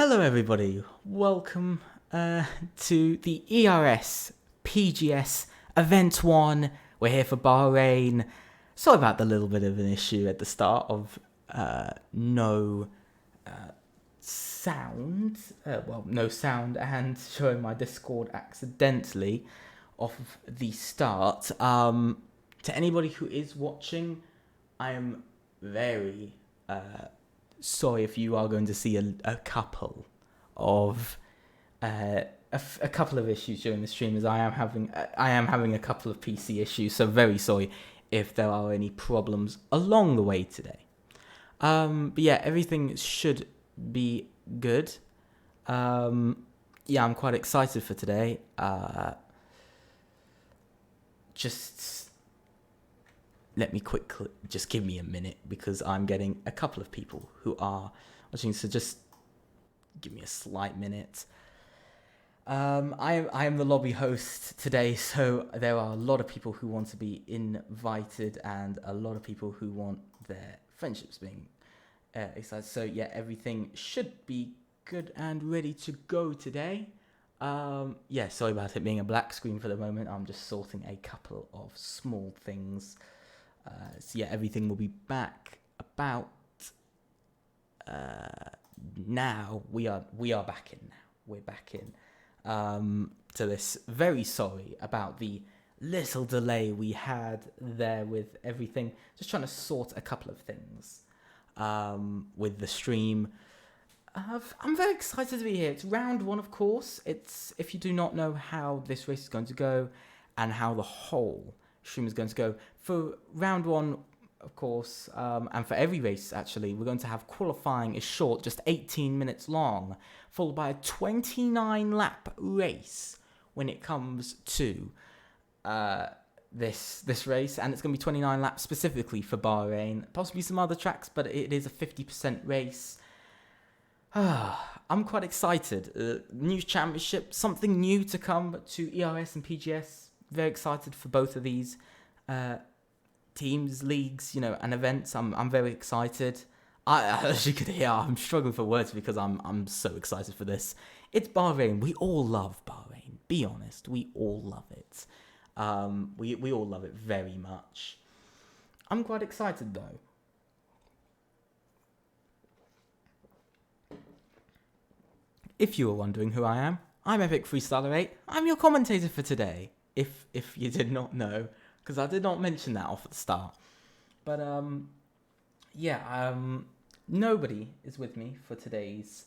Hello, everybody. Welcome to the ERS PGS Event 1. We're here for Bahrain. Sorry about the little bit of an issue at the start of no sound. No sound and showing my Discord accidentally off of the start. To anybody who is watching, I am very sorry if you are going to see a couple of a couple of issues during the stream, as I am having a couple of PC issues. So very sorry if there are any problems along the way today. But yeah, everything should be good. Yeah, I'm quite excited for today. Just let me just give me a minute, because I'm getting a couple of people who are watching, so just give me a slight minute. I am the lobby host today, so there are a lot of people who want to be invited and a lot of people who want their friendships being excited. So yeah, everything should be good and ready to go today. Yeah, sorry about it being a black screen for the moment. I'm just sorting a couple of small things. So yeah, everything will be back about now. We are back in now. We're back in to this. Very sorry about the little delay we had there with everything. Just trying to sort a couple of things with the stream. I'm very excited to be here. It's round one, of course. It's, if you do not know how this race is going to go and how the whole stream is going to go, for round one, of course, and for every race actually, we're going to have qualifying is short, just 18 minutes long, followed by a 29 lap race when it comes to this race, and it's going to be 29 laps specifically for Bahrain, possibly some other tracks, but it is a 50% race. I'm quite excited. New championship, something new to come to ERS and PGS. Very excited for both of these teams, leagues, and events. I'm very excited. As you could hear, I'm struggling for words because I'm so excited for this. It's Bahrain. We all love Bahrain. Be honest, we all love it. We all love it very much. I'm quite excited though. If you were wondering who I am, I'm Epic Freestyler 8. I'm your commentator for today. If you did not know, because I did not mention that off at the start. But nobody is with me for today's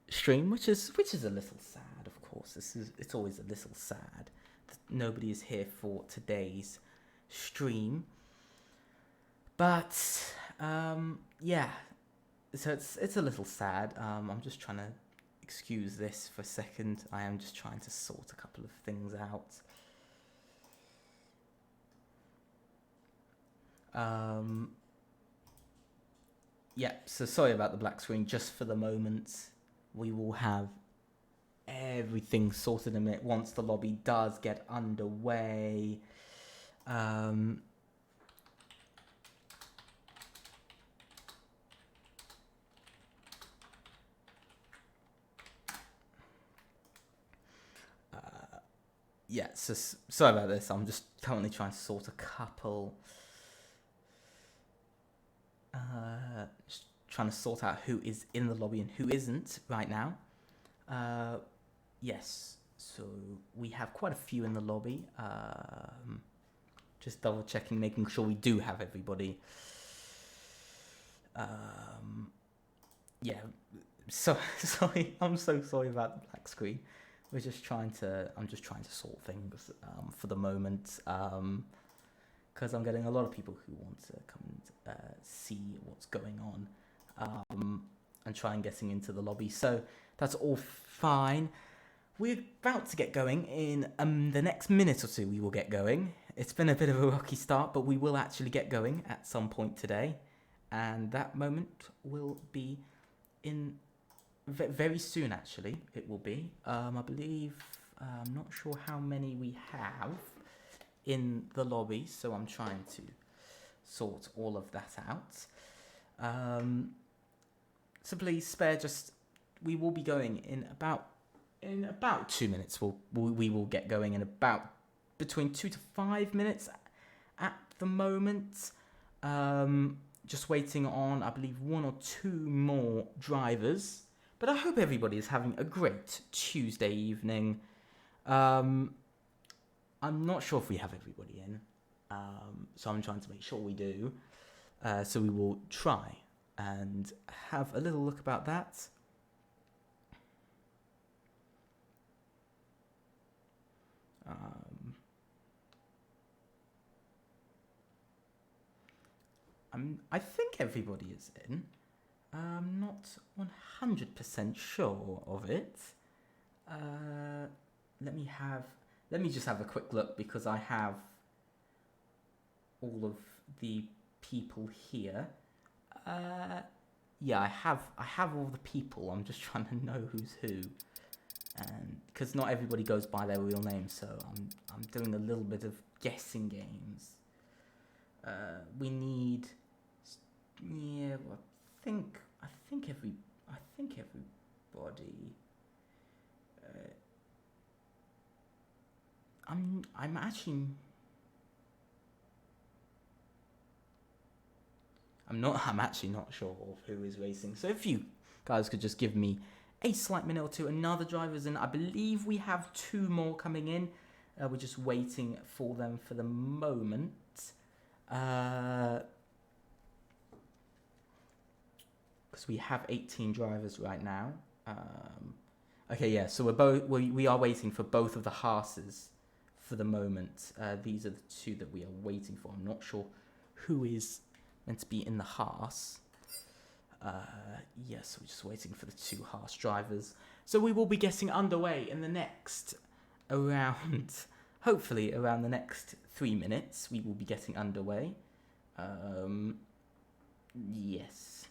stream, which is a little sad, of course. It's always a little sad that nobody is here for today's stream. But yeah, so it's a little sad. I'm just trying to excuse this for a second. I am just trying to sort a couple of things out. Yeah, so sorry about the black screen. Just for the moment, we will have everything sorted in a minute once the lobby does get underway. Yeah, so sorry about this. I'm just currently trying to sort a couple. Just trying to sort out who is in the lobby and who isn't right now. Yes, so we have quite a few in the lobby. Just double checking, making sure we do have everybody. Yeah, so sorry. I'm so sorry about the black screen. I'm just trying to sort things for the moment, because I'm getting a lot of people who want to come and see what's going on, and try and getting into the lobby. So that's all fine. We're about to get going in the next minute or two. We will get going. It's been a bit of a rocky start, but we will actually get going at some point today, and that moment will be in very soon. Actually, it will be. I believe. I'm not sure how many we have in the lobby, so I'm trying to sort all of that out. So please spare just we will be going in about 2 minutes. We will get going in about between 2 to 5 minutes at the moment. Just waiting on, I believe, one or two more drivers. But I hope everybody is having a great Tuesday evening. I'm not sure if we have everybody in, so I'm trying to make sure we do. So we will try and have a little look about that. I think everybody is in. I'm not 100% sure of it. Let me just have a quick look, because I have all of the people here. Yeah, I have all the people. I'm just trying to know who's who, and because not everybody goes by their real name, so I'm doing a little bit of guessing games. We need, yeah, well, I think everybody. I'm actually. I'm actually not sure of who is racing. So if you guys could just give me a slight minute or two. Another driver's in. I believe we have two more coming in. We're just waiting for them for the moment. Because we have 18 drivers right now. Okay, yeah. So we are waiting for both of the Haas's for the moment. These are the two that we are waiting for. I'm not sure who is meant to be in the Haas. Yes, we're just waiting for the two Haas drivers. So we will be getting underway in the next hopefully around the next 3 minutes. We will be getting underway. Yes.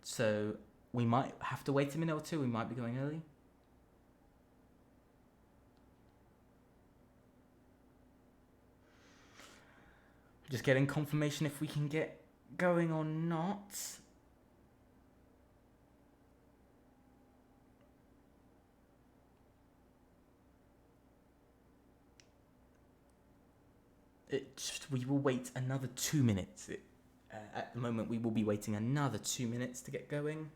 So we might have to wait a minute or two. We might be going early. Just getting confirmation if we can get going or not. We will wait another 2 minutes. At the moment, we will be waiting another 2 minutes to get going.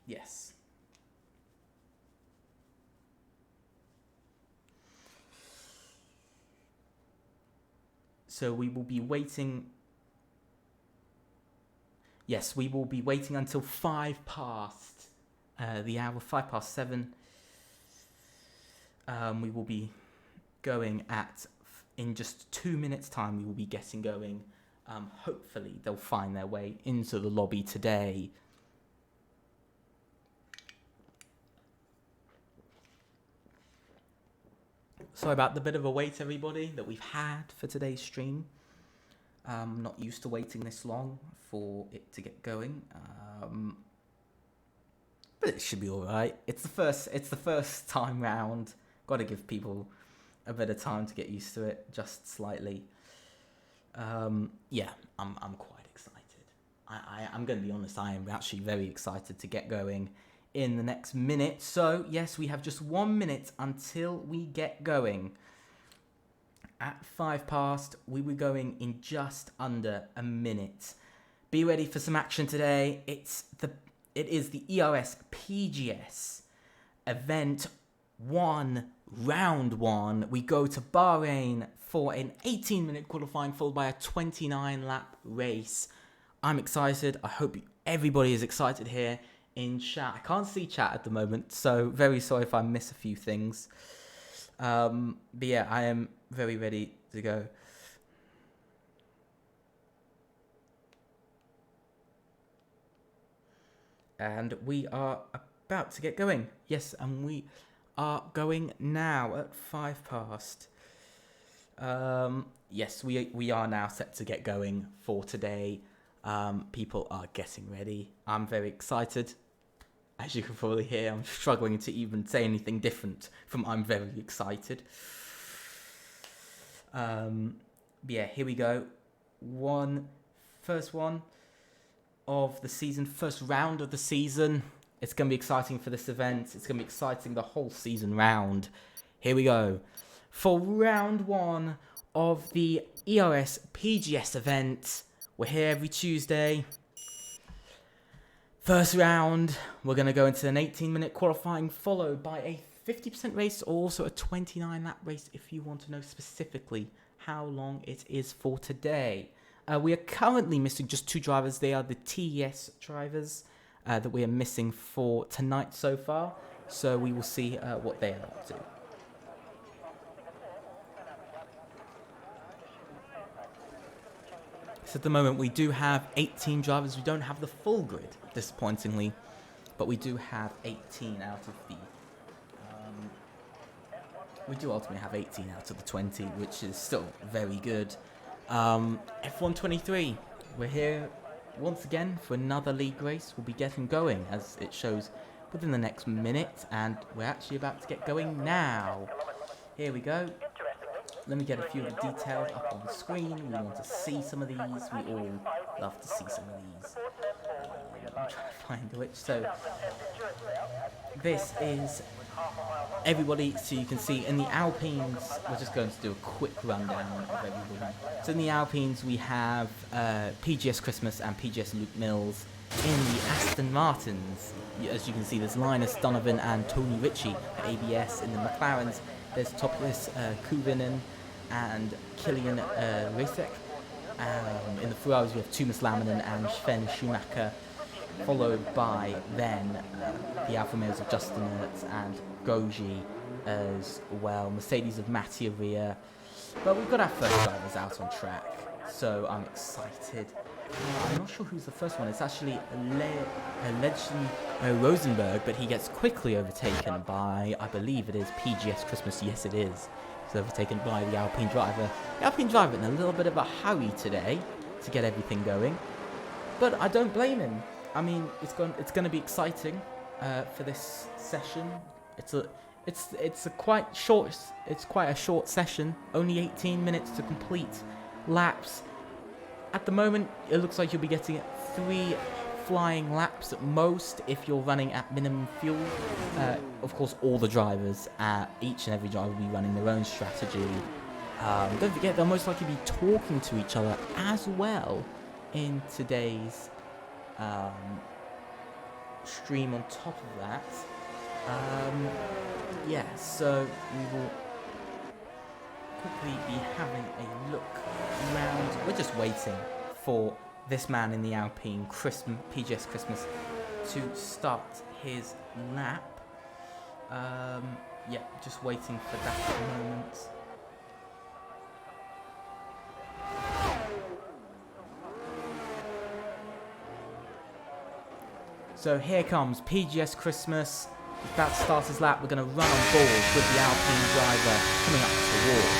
Yes. So we will be waiting. Yes, we will be waiting until 5 past the hour, 7:05. We will be going in just 2 minutes' time. We will be getting going. Hopefully, they'll find their way into the lobby today. Sorry about the bit of a wait, everybody, that we've had for today's stream. I'm not used to waiting this long for it to get going, but it should be all right. It's the first time round. Got to give people a bit of time to get used to it, just slightly. Yeah, I'm quite excited. I'm going to be honest. I am actually very excited to get going in the next minute. So yes, we have just 1 minute until we get going. At 5 past, we were going in just under a minute. Be ready for some action today. It is the ERS PGS event 1, round 1. We go to Bahrain for an 18-minute qualifying followed by a 29-lap race. I'm excited. I hope everybody is excited here in chat. I can't see chat at the moment, so very sorry if I miss a few things. But yeah, I am very ready to go. And we are about to get going. Yes, and we are going now at 5 past. Yes, we are now set to get going for today. People are getting ready. I'm very excited. As you can probably hear, I'm struggling to even say anything different from I'm very excited. Yeah, here we go. First one. of the season, first round of the season. It's going to be exciting for this event. It's going to be exciting the whole season round. Here we go. For round 1 of the ERS PGS event, we're here every Tuesday. First round, we're going to go into an 18-minute qualifying, followed by a 50% race, or also a 29-lap race if you want to know specifically how long it is for today. We are currently missing just 2 drivers. They are the TES drivers that we are missing for tonight so far. So we will see what they are up to. So at the moment we do have 18 drivers. We don't have the full grid, disappointingly, but we do have 18 out of the... we do ultimately have 18 out of the 20, which is still very good. F1 23, we're here once again for another league race. We'll be getting going, as it shows, within the next minute, and we're actually about to get going now. Here we go. Let me get a few of the details up on the screen. We want to see some of these. We all love to see some of these. I'm trying to find which. So this is everybody. So you can see in the Alpines, we're just going to do a quick rundown of everybody. So in the Alpines, we have PGS Christmas and PGS Luke Mills. In the Aston Martins, as you can see, there's Linus Donovan and Tony Ritchie for ABS. In the McLarens, there's Topless Kuvinen and Killian Rasek. In the Ferraris, we have Tuomas Lamminen and Sven Schumacher, followed by then the Alfa Romeos of Justin Ertz and Goji as well. Mercedes of Mattia Ria. But we've got our first drivers out on track, so I'm excited. I'm not sure who's the first one. It's actually Legend Rosenberg, but he gets quickly overtaken by, I believe it is PGS Christmas. Yes, it is. He's overtaken by the Alpine driver. The Alpine driver in a little bit of a hurry today to get everything going, but I don't blame him. I mean, it's going to be exciting for this session. It's quite a short session. Only 18 minutes to complete laps. At the moment, it looks like you'll be getting 3 flying laps at most if you're running at minimum fuel. Of course, all the drivers, each and every driver will be running their own strategy. Don't forget, they'll most likely be talking to each other as well in today's stream on top of that. Yeah, so we will quickly be having a look around. We're just waiting for this man in the Alpine PGS Christmas to start his lap. Yeah, just waiting for that at the moment. So here comes PGS Christmas. He's about to start his lap. We're going to run on board with the Alpine driver coming up towards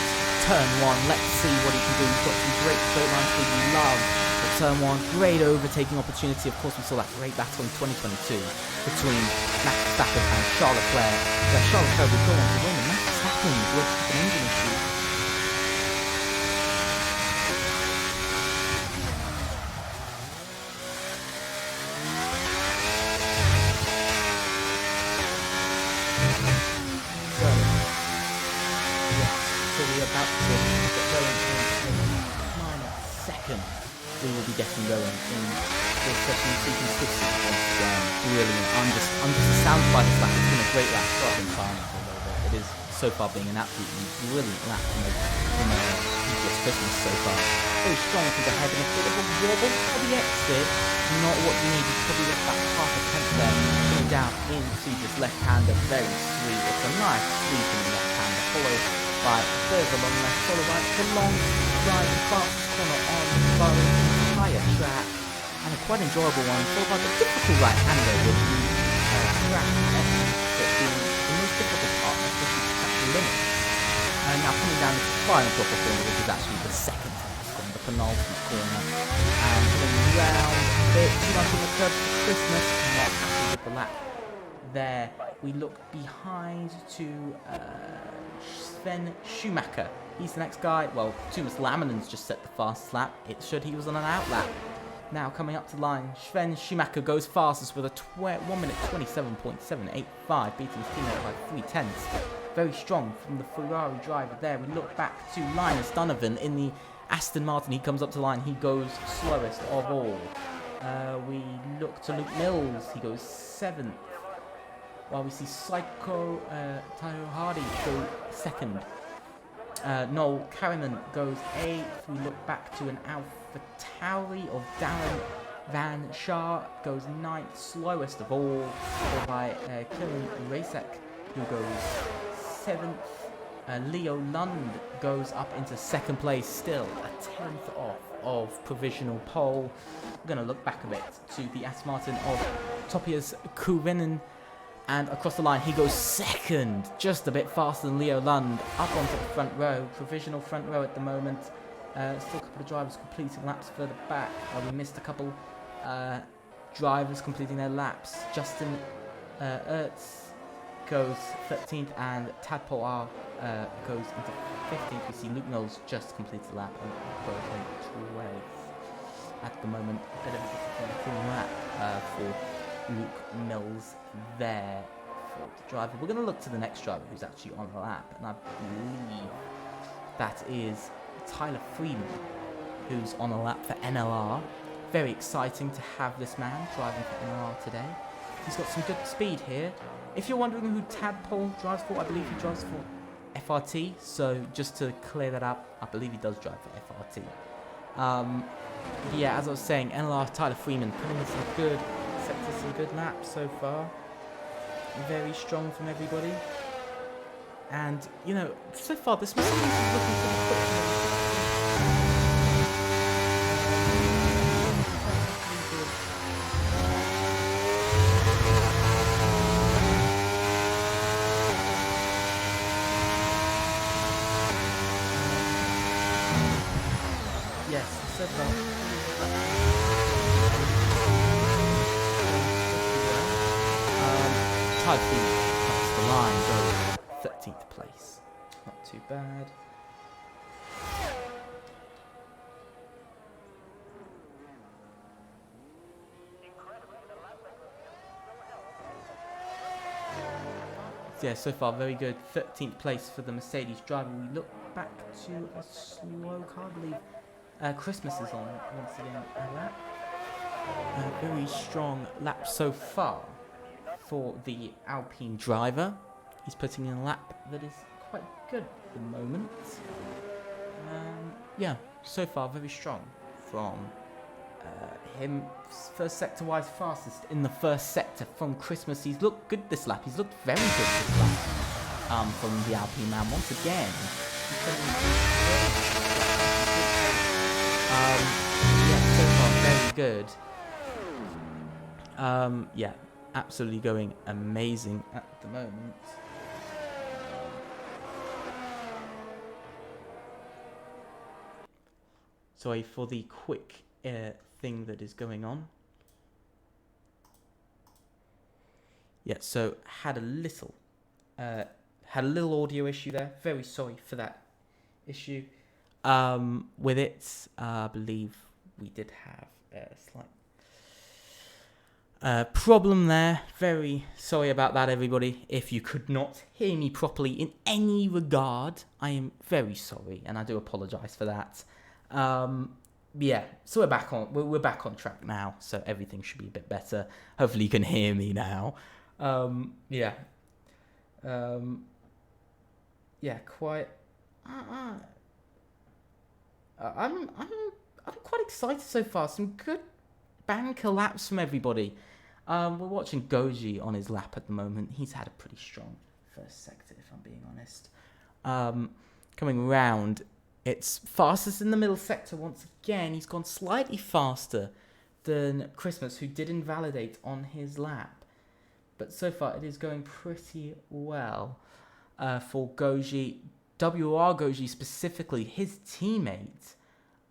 turn 1. Let's see what he can do. He's got some great straight lines we love. But turn 1, great overtaking opportunity. Of course, we saw that great battle in 2022 between Max Verstappen and Charles Leclerc. Where Charles Leclerc would go on to win, and Max Verstappen would have an engine issue. We will be getting going in this session. So you can still see once again, brilliant. I'm just astounded by this lap. It's been a great lap. Starting time for a little bit. It is so far being an absolutely brilliant lap from PGS Christmas so far. Very strong to the head and a bit of a wobble for the exit. Not what you need. You probably look about half a tenth there. Coming down into this left-hander. Very sweet. It's a nice sweep in the left-hander. Followed by a third along left. Followed by the long drive and fastest corner on Bahrain. Track, and a quite enjoyable one, followed by the difficult right-hander with the track the most difficult part, especially to track the limits. And now coming down the final proper corner, which is actually the second toughest corner, the penultimate corner, and going round a bit too much on the curb for Christmas, not happy with the lap there. We look behind to Sven Schumacher. He's the next guy. Well, Tuomas Lamminen's just set the fastest lap. It showed he was on an out lap. Now coming up to the line, Sven Schumacher goes fastest with a 1 minute 27.785, beating his teammate by 3/10. Very strong from the Ferrari driver there. We look back to Linus Donovan in the Aston Martin. He comes up to the line, he goes slowest of all. We look to Luke Mills, he goes 7th. While we see Psycho Tayo Hardy go 2nd. Noel Carriman goes 8th. We look back to an Alpha Tauri of Darren Van Shar, goes 9th, slowest of all, followed by Kieran Rasek, who goes 7th. Leo Lund goes up into 2nd place, still a 10th off of provisional pole. We're going to look back a bit to the Aston Martin of Topias Kurinen, and across the line he goes 2nd, just a bit faster than Leo Lund, up onto the front row, provisional front row at the moment. Still a couple of drivers completing laps further back. We missed a couple drivers completing their laps. Justin Ertz goes 13th and Tadpole R goes into 15th. We see Luke Mills just completes the lap and broken 12th at the moment. A bit of a disappointing lap for Luke Mills there for the driver. We're going to look to the next driver who's actually on the lap, and I believe that is Tyler Freeman, who's on a lap for NLR. Very exciting to have this man driving for NLR today. He's got some good speed here. If you're wondering who Tadpole drives for, I believe he drives for FRT. So just to clear that up, I believe he does drive for FRT. Yeah, as I was saying, NLR Tyler Freeman putting in some good sectors, some good laps so far. Very strong from everybody. And, you know, so far this Mercedes is looking pretty quick. Yes, so far. Type B across the line, goes 13th place. Not too bad. Yeah, so far very good. 13th place for the Mercedes driver. We look back to a slow car, I believe. Christmas is on once again a lap. Very strong lap so far for the Alpine driver. He's putting in a lap that is quite good at the moment. Yeah, so far very strong from him. First sector wise, fastest in the first sector from Christmas. He's looked good this lap. He's looked very good this lap from the Alpine man once again. Yeah, so far very good. Yeah, absolutely going amazing at the moment. Sorry for the quick thing that is going on. Yeah, so had a little audio issue there. Very sorry for that issue. With it, I believe we did have a slight problem there. Very sorry about that, everybody. If you could not hear me properly in any regard, I am very sorry, and I do apologise for that. Yeah, so we're back on track now, so everything should be a bit better. Hopefully you can hear me now. Yeah. Yeah, quite. I'm quite excited so far. Some good banker laps from everybody. We're watching Goji on his lap at the moment. He's had a pretty strong first sector, if I'm being honest. Coming round, it's fastest in the middle sector once again. He's gone slightly faster than Christmas, who did invalidate on his lap. But so far, it is going pretty well for Goji. WR Goji specifically, his teammate,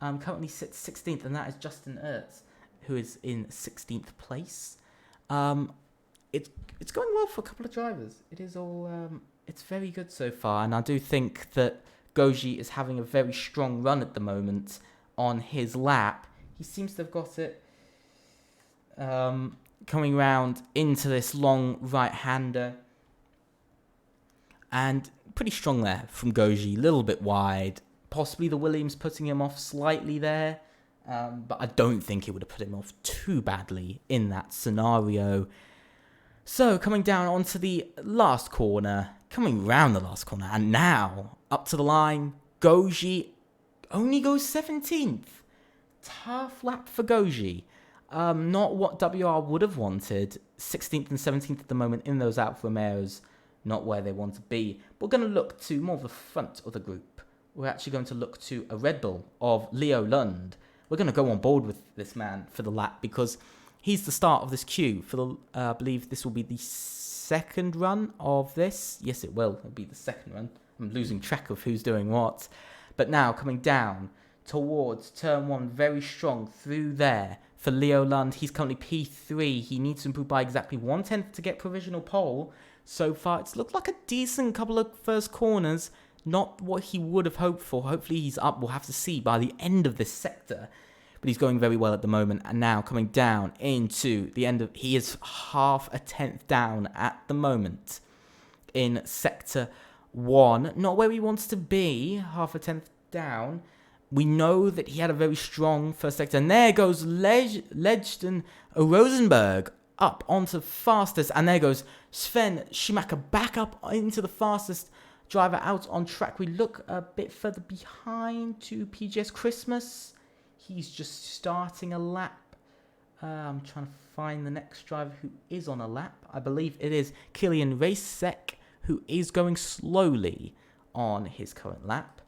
currently sits 16th, and that is Justin Ertz, who is in 16th place. It's going well for a couple of drivers. It is all it's very good so far, and I do think that Goji is having a very strong run at the moment on his lap. He seems to have got it coming round into this long right-hander. And pretty strong there from Goji, a little bit wide. Possibly the Williams putting him off slightly there. But I don't think it would have put him off too badly in that scenario. So coming down onto the last corner, coming round the last corner, and now up to the line, Goji only goes 17th. Tough lap for Goji. Not what WR would have wanted. 16th and 17th at the moment in those Alfa Romeos, not where they want to be. We're going to look to more of the front of the group. We're actually going to look to a Red Bull of Leo Lund. We're going to go on board with this man for the lap because he's the start of this queue. For the, I believe this will be the second run of this. Yes, it will. It'll be the second run. I'm losing track of who's doing what. But now coming down towards turn 1, very strong through there for Leo Lund. He's currently P3. He needs to improve by exactly 1/10 to get provisional pole. So far, it's looked like a decent couple of first corners. Not what he would have hoped for. Hopefully he's up. We'll have to see by the end of this sector. But he's going very well at the moment. And now coming down into the end of... He is half a tenth down at the moment in sector 1. Not where he wants to be. Half a tenth down. We know that he had a very strong first sector. And there goes Legend Rosenberg up onto fastest. And there goes Sven Schumacher back up into the fastest driver out on track. We look a bit further behind to PGS Christmas. He's just starting a lap. I'm trying to find the next driver who is on a lap. I believe it is Kilian Racek, who is going slowly on his current lap.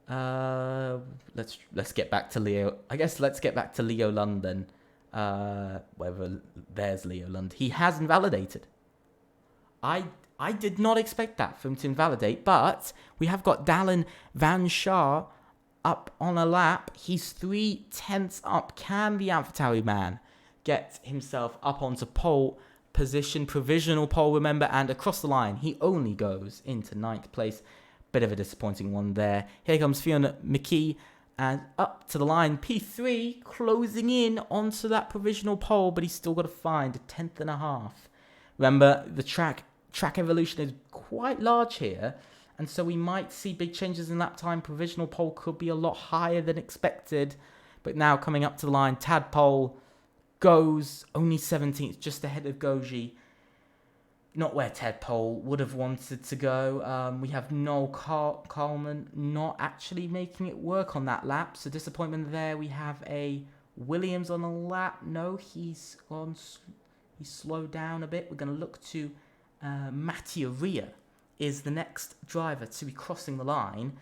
Let's get back to Leo. I guess let's get back to Leo London. Whether there's Leo Lund. He has invalidated. I did not expect that for him to invalidate, but we have got Dallin Van Schaar up on a lap. He's 3/10 up. Can the AlphaTauri man get himself up onto pole position, provisional pole, remember, and across the line? He only goes into 9th place. Bit of a disappointing one there. Here comes Fiona McKee, and up to the line, P3, closing in onto that provisional pole, but he's still got to find a 10th and a half. Remember, the track evolution is quite large here, and so we might see big changes in lap time. Provisional pole could be a lot higher than expected, but now coming up to the line, Tadpole goes only 17th, just ahead of Goji. Not where Tadpole would have wanted to go. We have Noel Coleman not actually making it work on that lap, so disappointment there. We have a Williams on the lap. No, he's slowed down a bit. We're going to look to Mattia Ria is the next driver to be crossing the line.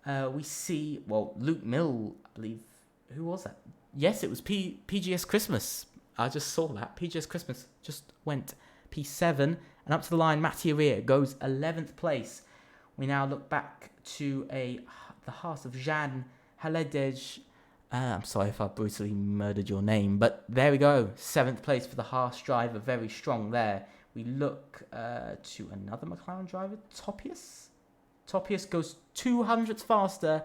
We see, well, Luke Mill, I believe. Who was that? Yes, it was PGS Christmas. I just saw that. PGS Christmas just went P7. And up to the line, Mattia Ria goes 11th place. We now look back to the Haas of Jan Haledej. I'm sorry if I brutally murdered your name, but there we go. 7th place for the Haas driver. Very strong there. We look to another McLaren driver, Topius. Topius goes 200ths faster,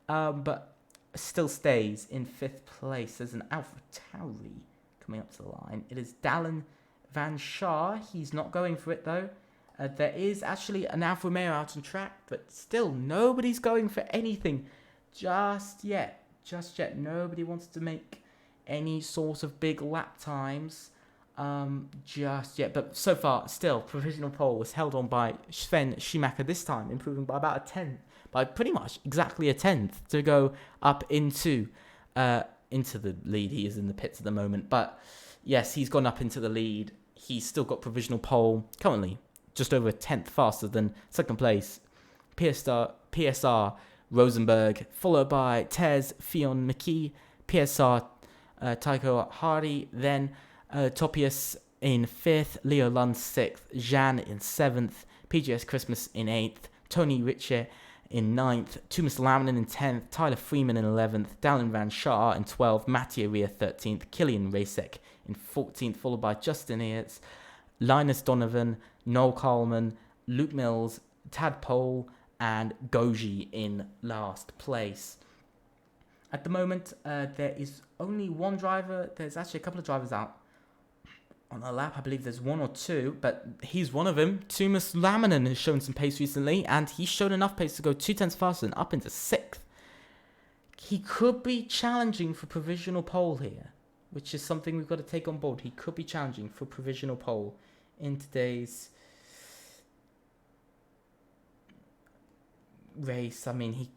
but still stays in 5th place. There's an AlphaTauri coming up to the line. It is Dallin Van Schaar. He's not going for it, though. There is actually an Alfa Romeo out on track, but still, nobody's going for anything just yet. Just yet. Nobody wants to make any sort of big lap times just yet. But so far, still, provisional pole was held on by Sven Schumacher this time, improving by about a 10th, by pretty much exactly a 10th to go up into the lead. He is in the pits at the moment, but yes, he's gone up into the lead. He's still got provisional pole, currently just over a 10th faster than second place PSR Rosenberg, followed by Tez Fion McKee, PSR Tycho Hardy, then Topius in 5th, Leo Lund 6th, Jan in 7th, PGS Christmas in 8th, Tony Ritchie in 9th, Thomas Laminen in 10th, Tyler Freeman in 11th, Dallin Van Schaar in 12th, Mattia Ria 13th, Kilian Racek in 14th, followed by Justin Earts, Linus Donovan, Noel Coleman, Luke Mills, Tadpole, and Goji in last place. At the moment, there is only one driver. There's actually a couple of drivers out on a lap. I believe there's one or two, but he's one of them. Tuomas Lamminen has shown some pace recently, and he's shown enough pace to go 2/10 faster and up into 6th. He could be challenging for provisional pole here, which is something we've got to take on board. He could be challenging for provisional pole in today's race. I mean,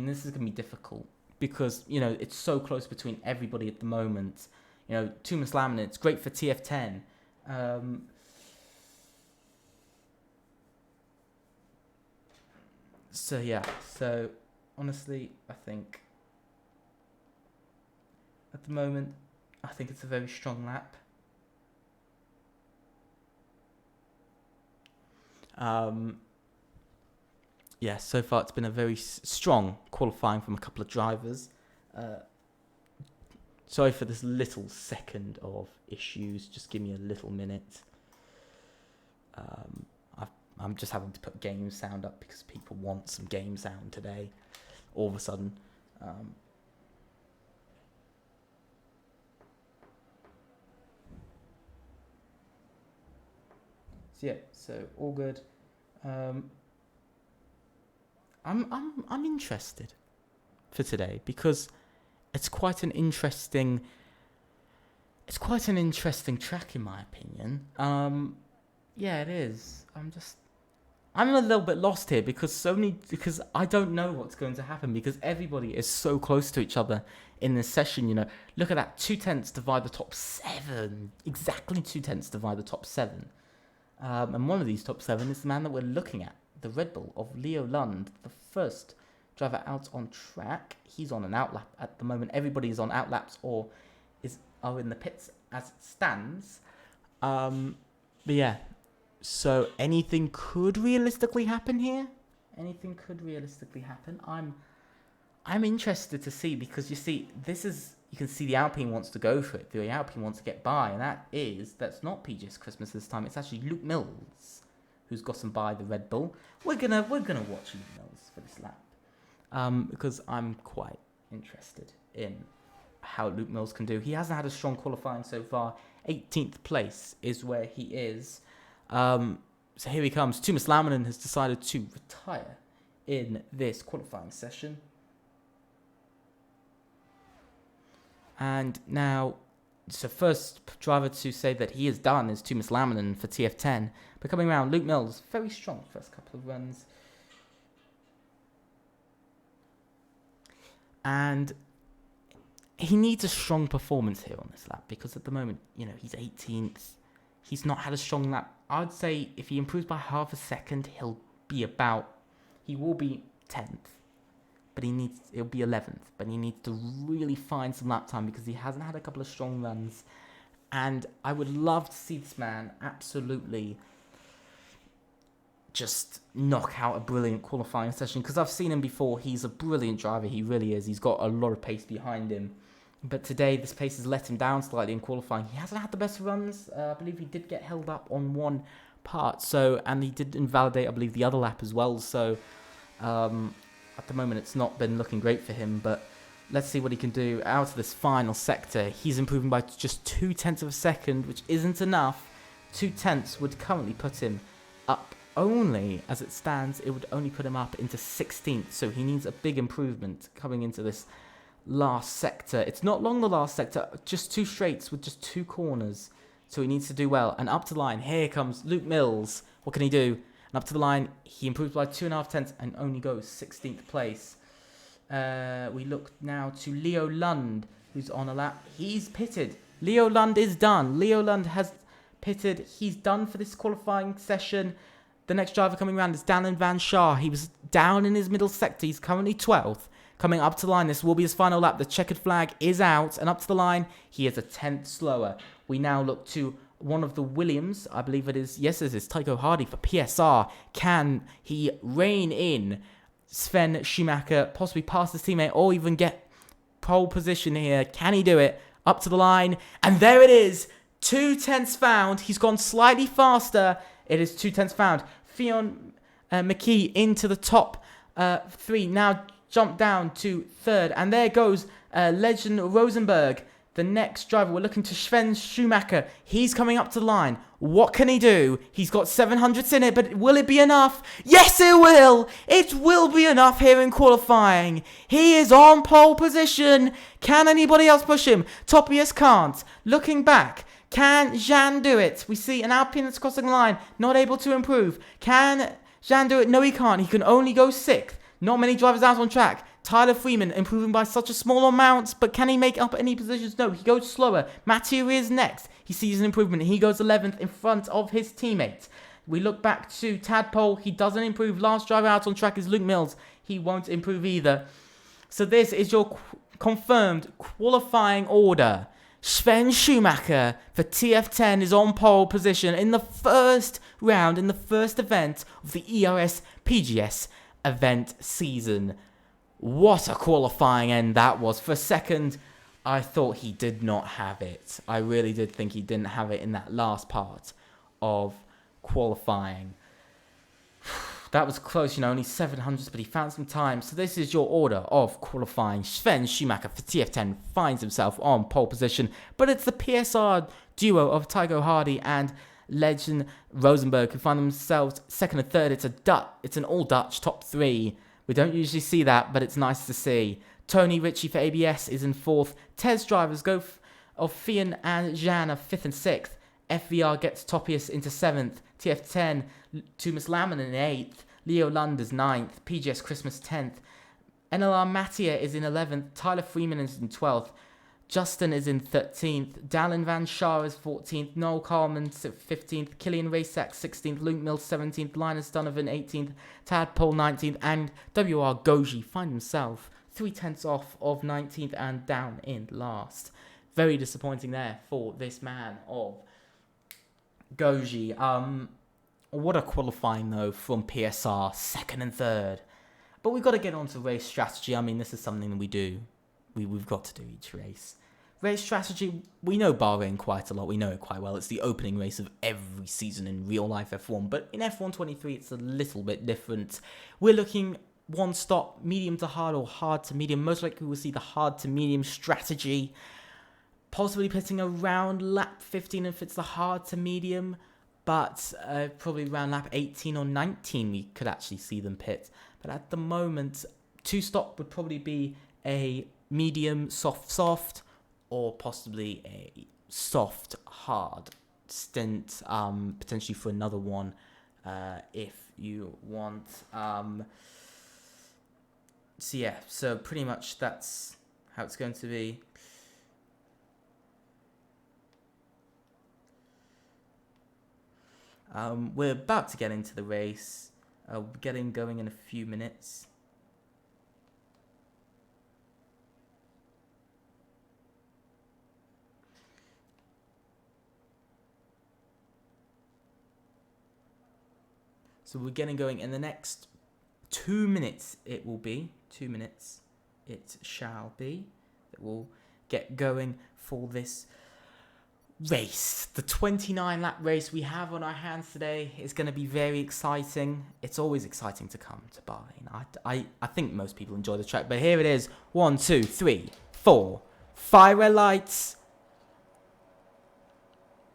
this is going to be difficult because, it's so close between everybody at the moment. Tuomas Lamminen, it's great for TF10. So honestly, I think at the moment, I think it's a very strong lap. So far it's been a very strong qualifying from a couple of drivers. Sorry for this little second of issues. Just give me a little minute. I'm just having to put game sound up because people want some game sound today. All of a sudden. So all good. I'm interested for today because it's quite an interesting track in my opinion. It is. I'm a little bit lost here because I don't know what's going to happen because everybody is so close to each other in this session. Look at that, 2/10 divide the top 7. Exactly 2/10 divide the top 7. And one of these top 7 is the man that we're looking at, the Red Bull of Leo Lund, the first driver out on track. He's on an outlap at the moment. Everybody is on outlaps or are in the pits as it stands. So anything could realistically happen here. Anything could realistically happen. I'm interested to see because you can see the Alpine wants to go for it. The Alpine wants to get by, and that's not PG's Christmas this time. It's actually Luke Mills who's gotten by the Red Bull. We're gonna watch Luke Mills for this lap because I'm quite interested in how Luke Mills can do. He hasn't had a strong qualifying so far. 18th place is where he is. So here he comes. Tuomas Lamminen has decided to retire in this qualifying session. And now, so first driver to say that he is done is Tuomas Lamminen for TF10. But coming around, Luke Mills, very strong first couple of runs. And he needs a strong performance here on this lap because at the moment, he's 18th. He's not had a strong lap. I'd say if he improves by half a second, he will be 10th. But it'll be 11th. But he needs to really find some lap time because he hasn't had a couple of strong runs. And I would love to see this man absolutely just knock out a brilliant qualifying session. Because I've seen him before. He's a brilliant driver. He really is. He's got a lot of pace behind him. But today, this pace has let him down slightly in qualifying. He hasn't had the best runs. I believe he did get held up on one part. And he did invalidate, I believe, the other lap as well. So, at the moment, it's not been looking great for him, but let's see what he can do out of this final sector. He's improving by just 0.2 of a second, which isn't enough. 0.2 would currently put him up only, as it stands, it would only put him up into 16th, so he needs a big improvement coming into this last sector. It's not long, the last sector, just 2 straights with just 2 corners, so he needs to do well. And up to the line, here comes Luke Mills. What can he do? And up to the line, he improves by 2.5 and only goes 16th place. We look now to Leo Lund, who's on a lap. He's pitted. Leo Lund is done. Leo Lund has pitted. He's done for this qualifying session. The next driver coming around is Dallin Van Schaar. He was down in his middle sector. He's currently 12th. Coming up to the line, this will be his final lap. The checkered flag is out. And up to the line, he is a 10th slower. We now look to one of the Williams, I believe it is. Yes, it is Tycho Hardy for PSR. Can he rein in Sven Schumacher, possibly pass his teammate, or even get pole position here? Can he do it? Up to the line, and there it is. 0.2 found. He's gone slightly faster. It is 0.2 found. Fionn McKee into the top 3. Now jump down to 3rd, and there goes Legend Rosenberg The next driver, we're looking to Sven Schumacher. He's coming up to the line. What can he do? He's got 700s in it, but will it be enough? Yes, it will! It will be enough here in qualifying. He is on pole position. Can anybody else push him? Topias can't. Looking back, can Jean do it? We see an Alpine that's crossing the line, not able to improve. Can Jean do it? No, he can't. He can only go 6th. Not many drivers out on track. Tyler Freeman improving by such a small amount, but can he make up any positions? No, he goes slower. Mathieu is next. He sees an improvement. He goes 11th in front of his teammate. We look back to Tadpole. He doesn't improve. Last driver out on track is Luke Mills. He won't improve either. So this is your confirmed qualifying order. Sven Schumacher for TF10 is on pole position in the first round, in the first event of the ERS PGS event season. What a qualifying end that was. For a second, I thought he did not have it. I really did think he didn't have it in that last part of qualifying. That was close, only 700s, but he found some time. So this is your order of qualifying. Sven Schumacher for TF10 finds himself on pole position, but it's the PSR duo of Tycho Hardy and Legend Rosenberg who find themselves second and third. It's an all-Dutch top 3. We don't usually see that, but it's nice to see. Tony Ritchie for ABS is in 4th. Tez drivers go of Fian and Jean are 5th and 6th. FVR gets Topias into 7th. TF10, Thomas Lammen in 8th. Leo Lund is 9th. PGS Christmas 10th. NLR Mattia is in 11th. Tyler Freeman is in 12th. Justin is in 13th. Dallin Van Schaar is 14th. Noel Carlman 15th. Killian Raysack 16th. Luke Mills 17th. Linus Donovan 18th. Tadpole 19th. And WR Goji find himself 0.3 off of 19th and down in last. Very disappointing there for this man of Goji. What a qualifying though from PSR, 2nd and 3rd. But we've got to get on to race strategy. I mean, this is something that we do. We've got to do each race. Race strategy, we know Bahrain quite a lot. We know it quite well. It's the opening race of every season in real-life F1. But in F1 23, it's a little bit different. We're looking one stop, medium to hard or hard to medium. Most likely we'll see the hard to medium strategy. Possibly pitting around lap 15 if it's the hard to medium. But probably around lap 18 or 19 we could actually see them pit. But at the moment, 2-stop would probably be a medium, soft, or possibly a soft, hard stint, potentially for another one, if you want. So yeah, so pretty much that's how it's going to be. We're about to get into the race, getting going in a few minutes. So we're getting going in the next 2 minutes. It will be 2 minutes. It shall be. That we'll get going for this race. The 29-lap race we have on our hands today is going to be very exciting. It's always exciting to come to Bahrain. I think most people enjoy the track, but here it is. 1, 2, 3, 4. 5 red lights.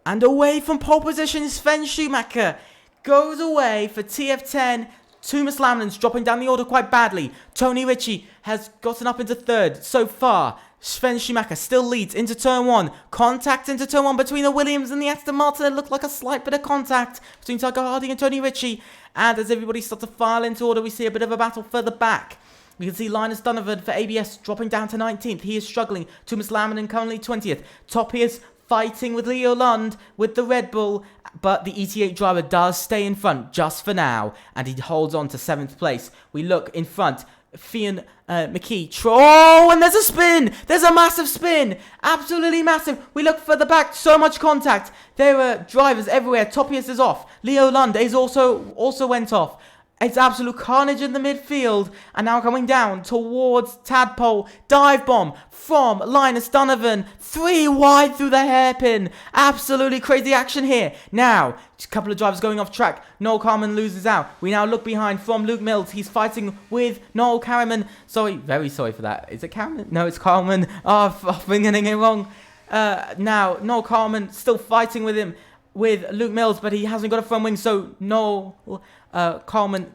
And away from pole position, Sven Schumacher goes away for TF10. Thomas Lammen's dropping down the order quite badly. Tony Ritchie has gotten up into 3rd so far. Sven Schumacher still leads into turn 1. Contact into turn 1 between the Williams and the Aston Martin. It looked like a slight bit of contact between Tycho Hardy and Tony Ritchie. And as everybody starts to file into order, we see a bit of a battle further back. We can see Linus Donovan for ABS dropping down to 19th. He is struggling. Thomas Lammen currently 20th. Topias fighting with Leo Lund with the Red Bull, but the ET8 driver does stay in front just for now, and he holds on to 7th place. We look in front. Fian McKee. Oh, and there's a spin. There's a massive spin. Absolutely massive. We look further back. So much contact. There are drivers everywhere. Topias is off. Leo Lund is also went off. It's absolute carnage in the midfield. And now coming down towards Tadpole. Dive bomb from Linus Donovan. 3 wide through the hairpin. Absolutely crazy action here. Now, a couple of drivers going off track. Noel Carman loses out. We now look behind from Luke Mills. He's fighting with Noel Carman. Sorry, very sorry for that. Is it Carman? No, it's Carman. Oh, I've been getting it wrong. Now, Noel Carlman still fighting with him, with Luke Mills, but he hasn't got a front wing, so Noel Carlman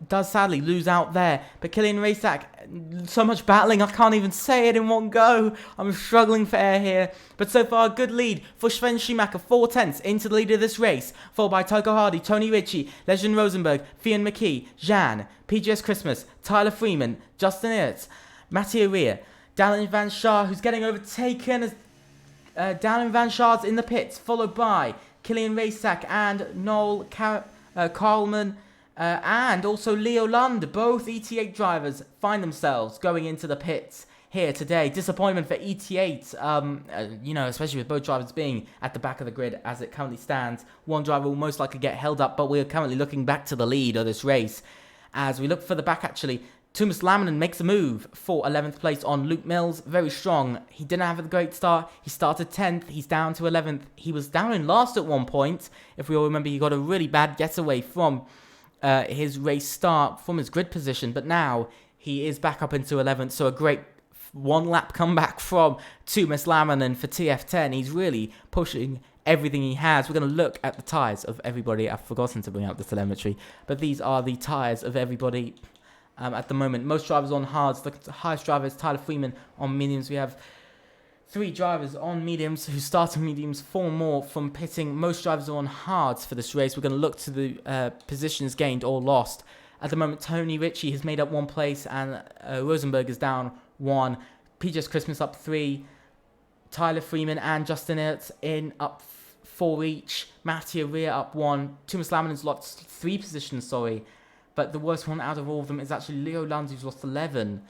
does sadly lose out there. But Killian Raysack, so much battling, I can't even say it in one go. I'm struggling for air here. But so far, a good lead for Sven Schumacher, 4/10 into the lead of this race, followed by Tycho Hardy, Tony Ritchie, Legend Rosenberg, Fionn McKee, Jan, PGS Christmas, Tyler Freeman, Justin Ertz, Mattia Rea, Dallin Van Shar, who's getting overtaken as Dallin Van Shar's in the pits, followed by Killian Raysack and Noel Carlman. And also Leo Lund, both ET8 drivers find themselves going into the pits here today. Disappointment for ET8, especially with both drivers being at the back of the grid as it currently stands. One driver will most likely get held up, but we're currently looking back to the lead of this race. As we look further back, actually, Tuomas Lamminen makes a move for 11th place on Luke Mills. Very strong. He didn't have a great start. He started 10th. He's down to 11th. He was down in last at one point. If we all remember, he got a really bad getaway from his race start from his grid position, but now he is back up into 11th, so a great one-lap comeback from Tuomas Lamminen for TF10. He's really pushing everything he has. We're going to look at the tyres of everybody. I've forgotten to bring out the telemetry, but these are the tyres of everybody at the moment. Most drivers on hards. The highest driver is Tyler Freeman on mediums. We have 3 drivers on mediums who start on mediums, 4 more from pitting. Most drivers are on hards for this race. We're going to look to the positions gained or lost. At the moment, Tony Ritchie has made up 1 place and Rosenberg is down 1. PGS Christmas up 3. Tyler Freeman and Justin Ertz in up 4 each. Mattia Rea up 1. Tuomas Lamminen's lost 3 positions, But the worst one out of all of them is actually Leo Lund, who's lost 11.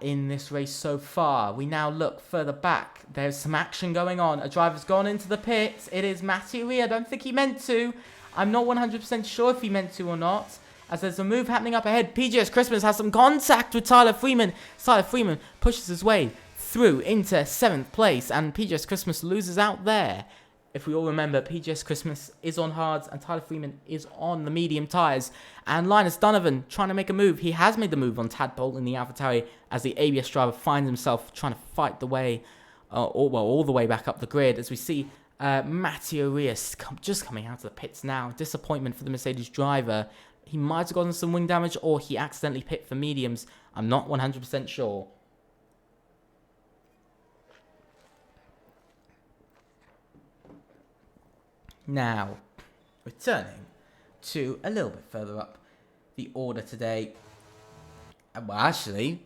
In this race so far. We now look further back. There's some action going on. A driver's gone into the pits. It is Mattia Rea. I don't think he meant to. I'm not 100% sure if he meant to or not, as there's a move happening up ahead. PGS Christmas has some contact with Tyler Freeman. Tyler Freeman pushes his way through into 7th place, and PGS Christmas loses out there. If we all remember, PGS Christmas is on hards and Tyler Freeman is on the medium tyres. And Linus Donovan trying to make a move. He has made the move on Tadpole in the AlphaTauri as the ABS driver finds himself trying to fight the way, all the way back up the grid. As we see Mattia Rea just coming out of the pits now. Disappointment for the Mercedes driver. He might have gotten some wing damage or he accidentally pit for mediums. I'm not 100% sure. Now, returning to a little bit further up the order today. Well, actually,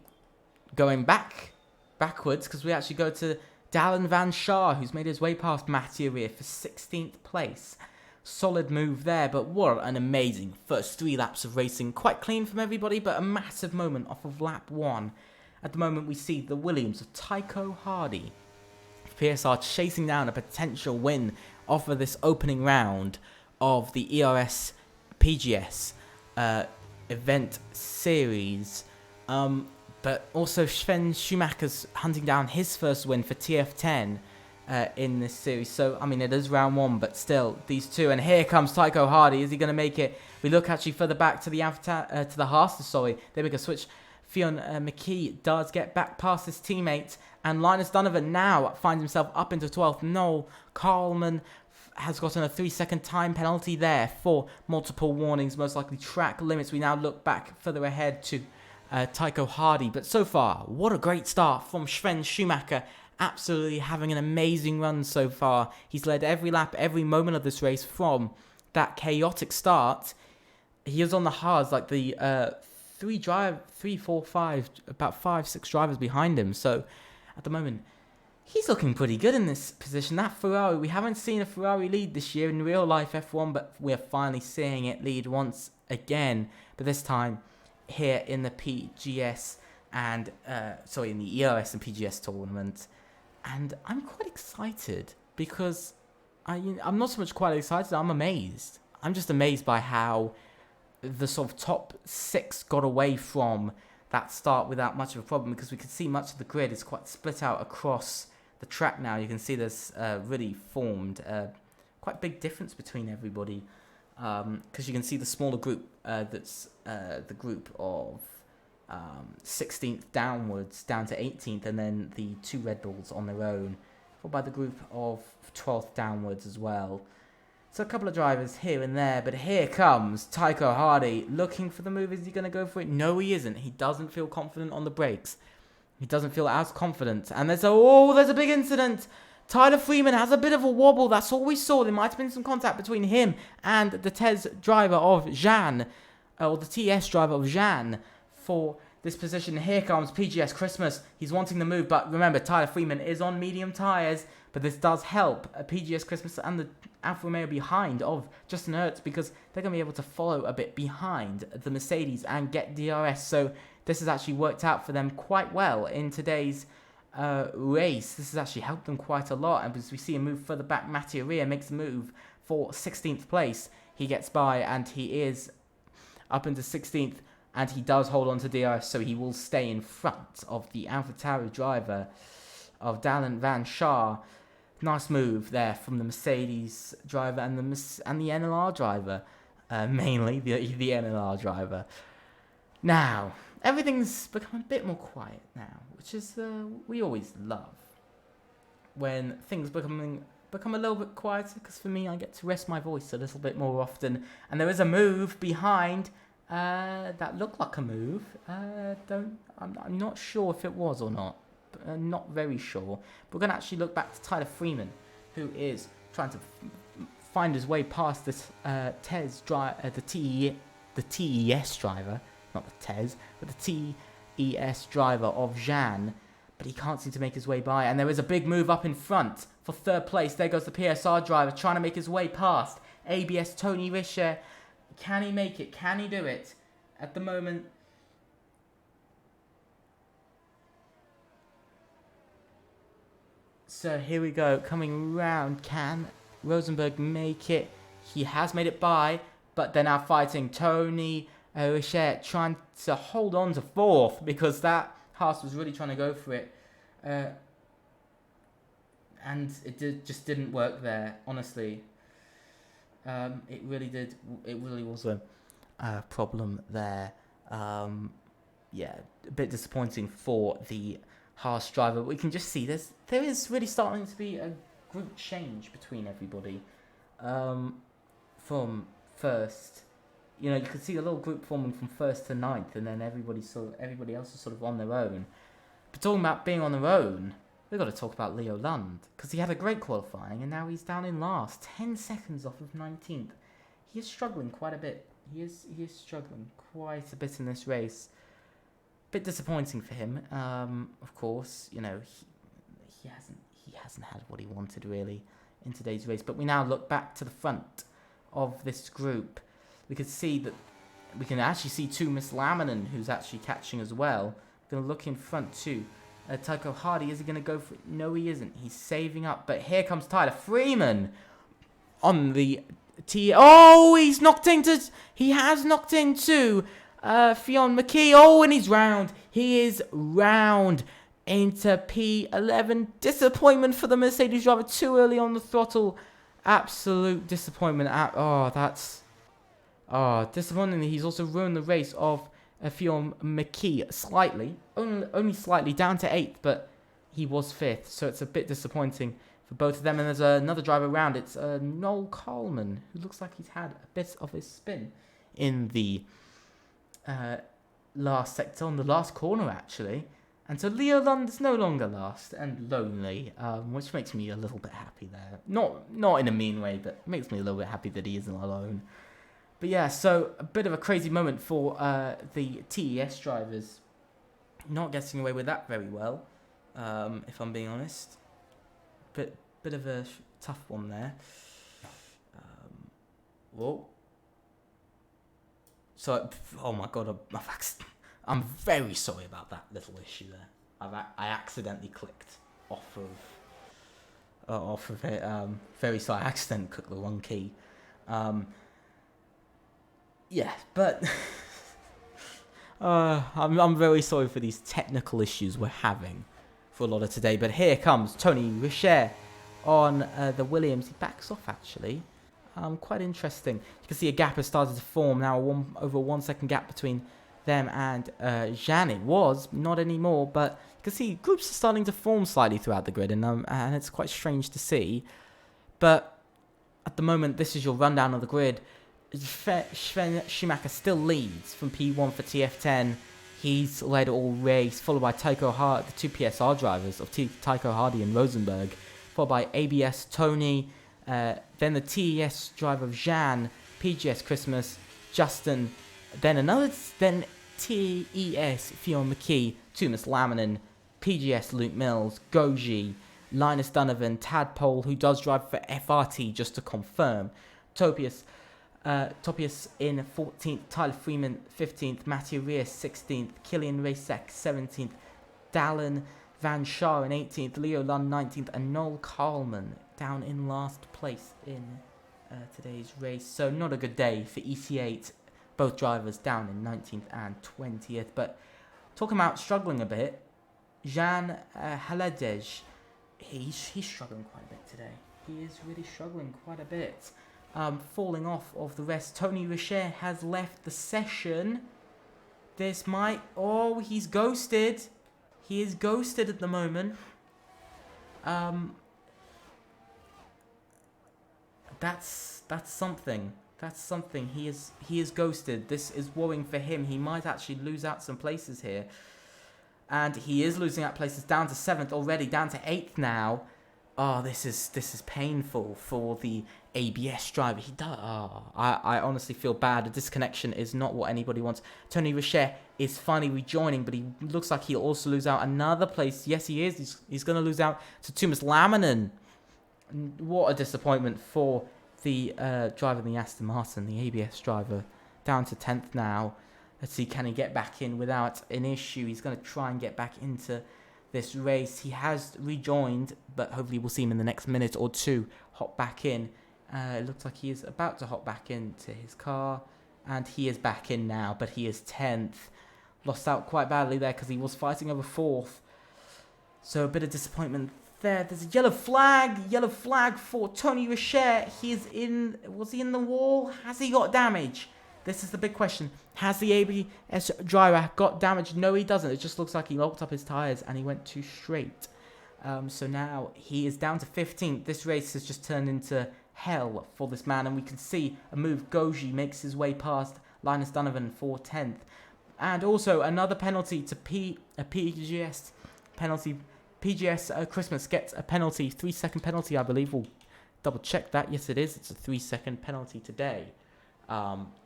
going backwards, because we actually go to Dallin Van Shar, who's made his way past Mattia Rea for 16th place. Solid move there, but what an amazing first 3 laps of racing. Quite clean from everybody, but a massive moment off of lap 1. At the moment, we see the Williams of Tycho Hardy, PSR chasing down a potential win off of this opening round of the ERS PGS event series. But also Sven Schumacher's hunting down his first win for TF10 in this series. So, I mean, it is round 1, but still, these two. And here comes Tycho Hardy. Is he going to make it? We look actually further back to the Haas, They make a switch. Fionn McKee does get back past his teammate. And Linus Donovan now finds himself up into 12th. Noel Carlman has gotten a 3-second time penalty there for multiple warnings, most likely track limits. We now look back further ahead to Tycho Hardy. But so far, what a great start from Sven Schumacher. Absolutely having an amazing run so far. He's led every lap, every moment of this race from that chaotic start. He is on the hards, like the 3, 4, 5, about 5, 6 drivers behind him. So at the moment, he's looking pretty good in this position. That Ferrari, we haven't seen a Ferrari lead this year in real life F1, but we're finally seeing it lead once again. But this time here in the PGS and, in the ERS and PGS tournament. And I'm quite excited because I'm not so much quite excited, I'm amazed. I'm just amazed by how the sort of top 6 got away from that start without much of a problem, because we can see much of the grid is quite split out across the track now. You can see there's really formed quite big difference between everybody, because you can see the smaller group that's the group of 16th downwards down to 18th, and then the 2 Red Bulls on their own followed by the group of 12th downwards as well. So a couple of drivers here and there, but here comes Tycho Hardy looking for the move. Is he going to go for it? No, he isn't. He doesn't feel confident on the brakes. He doesn't feel as confident. And there's a big incident. Tyler Freeman has a bit of a wobble. That's all we saw. There might have been some contact between him and the TES driver of Jean, or the TS driver of Jean for this position. Here comes PGS Christmas. He's wanting the move, but remember, Tyler Freeman is on medium tyres, but this does help PGS Christmas and the Alfa Romeo behind of Justin Hurts, because they're going to be able to follow a bit behind the Mercedes and get DRS. So this has actually worked out for them quite well in today's race. This has actually helped them quite a lot. And as we see him move further back, Mattia Ria makes a move for 16th place. He gets by and he is up into 16th, and he does hold on to DRS, so he will stay in front of the AlphaTauri driver of Dallin Van Schaar. Nice move there from the Mercedes driver and the NLR driver, mainly the NLR driver. Now, everything's become a bit more quiet now, which is we always love when things become a little bit quieter, because for me, I get to rest my voice a little bit more often. And there is a move behind that looked like a move. I'm not sure if it was or not. Not very sure. We're going to actually look back to Tyler Freeman, who is trying to find his way past this TES driver, the TES driver, not the TES, but the TES driver of Jean, but he can't seem to make his way by. And there is a big move up in front for third place. There goes the PSR driver trying to make his way past ABS Tony Richer. Can he make it? Can he do it? At the moment, so here we go, coming round. Can Rosenberg make it? He has made it by, but they're now fighting Tony Richer, trying to hold on to fourth, because that Haas was really trying to go for it. And it just didn't work there, honestly. It really did. It really was a problem there. Yeah, a bit disappointing for the Haas driver. But we can just see there is really starting to be a group change between everybody. From first, you can see a little group forming from first to ninth, and then everybody else is sort of on their own. But talking about being on their own, we've got to talk about Leo Lund, because he had a great qualifying and now he's down in last, 10 seconds off of 19th. He is struggling quite a bit. He is struggling quite a bit in this race. Bit disappointing for him. Of course, he hasn't had what he wanted really in today's race. But we now look back to the front of this group. We can actually see Tuomas Lamminen, who's actually catching as well. We're going to look in front too. Tycho Hardy, is he going to go for it? No, he isn't. He's saving up. But here comes Tyler Freeman on the he's knocked into... He has knocked into Fionn McKee. Oh, and he's round. He is round into P11. Disappointment for the Mercedes driver. Too early on the throttle. Absolute disappointment. Disappointing. He's also ruined the race of Fionn McKee slightly, only slightly, down to 8th, but he was 5th, so it's a bit disappointing for both of them. And there's another driver around. It's Noel Coleman, who looks like he's had a bit of a spin in the last sector, on the last corner actually. And so Leo Lund is no longer last and lonely, which makes me a little bit happy there. Not in a mean way, but makes me a little bit happy that he isn't alone. But yeah, so a bit of a crazy moment for the TES drivers. Not getting away with that very well, if I'm being honest. Bit of a tough one there. Whoa. So, oh my god, I'm very sorry about that little issue there. I accidentally clicked off of it. Very sorry, I accidentally clicked the wrong key. Yeah, but I'm very sorry for these technical issues we're having for a lot of today. But here comes Tony Richer on the Williams. He backs off actually. Quite interesting. You can see a gap has started to form now. Over a 1 second gap between them and Jean. It was not anymore, but you can see groups are starting to form slightly throughout the grid, and it's quite strange to see. But at the moment, this is your rundown of the grid. Sven Schumacher still leads from P1 for TF10. He's led all race, followed by Tycho Hardy, the two PSR drivers of Tycho Hardy and Rosenberg, followed by ABS Tony, then the TES driver of Jean, PGS Christmas, Justin, then TES Fionn McKee, Tumas Laminen, PGS Luke Mills, Goji, Linus Donovan, Tadpole, who does drive for FRT just to confirm, Topias in 14th, Tyler Freeman 15th, Matthew Rees 16th, Killian Rasek 17th, Dallin Van Schaar in 18th, Leo Lund 19th, and Noel Carlman down in last place in today's race. So not a good day for EC8, both drivers down in 19th and 20th. But talking about struggling a bit, Jan Haladej, he's struggling quite a bit today. He is really struggling quite a bit. Falling off of the rest. Tony Richer has left the session. This might... Oh, he's ghosted. He is ghosted at the moment. That's something. That's something. He is ghosted. This is worrying for him. He might actually lose out some places here. And he is losing out places down to 7th already, down to 8th now. Oh, this is painful for the ABS driver. He does. Oh, I honestly feel bad. A disconnection is not what anybody wants. Tony Richer is finally rejoining, but he looks like he'll also lose out another place. Yes, he is. He's going to lose out to Tumas Laminen. What a disappointment for the driver in the Aston Martin, the ABS driver, down to 10th now. Let's see, can he get back in without an issue? He's going to try and get back into this race. He has rejoined, but hopefully we'll see him in the next minute or two hop back in. It looks like he is about to hop back into his car, and he is back in now, but he is 10th. Lost out quite badly there because he was fighting over 4th. So a bit of disappointment there. There's a yellow flag for Tony Richer. Was he in the wall? Has he got damage? This is the big question. Has the ABS driver got damage? No, he doesn't. It just looks like he locked up his tyres and he went too straight. So now he is down to 15th. This race has just turned into hell for this man. And we can see a move. Goji makes his way past Linus Donovan for 10th. And also another penalty to a PGS penalty. PGS Christmas gets a penalty. 3-second penalty, I believe. We'll double check that. Yes, it is. It's a 3-second penalty today.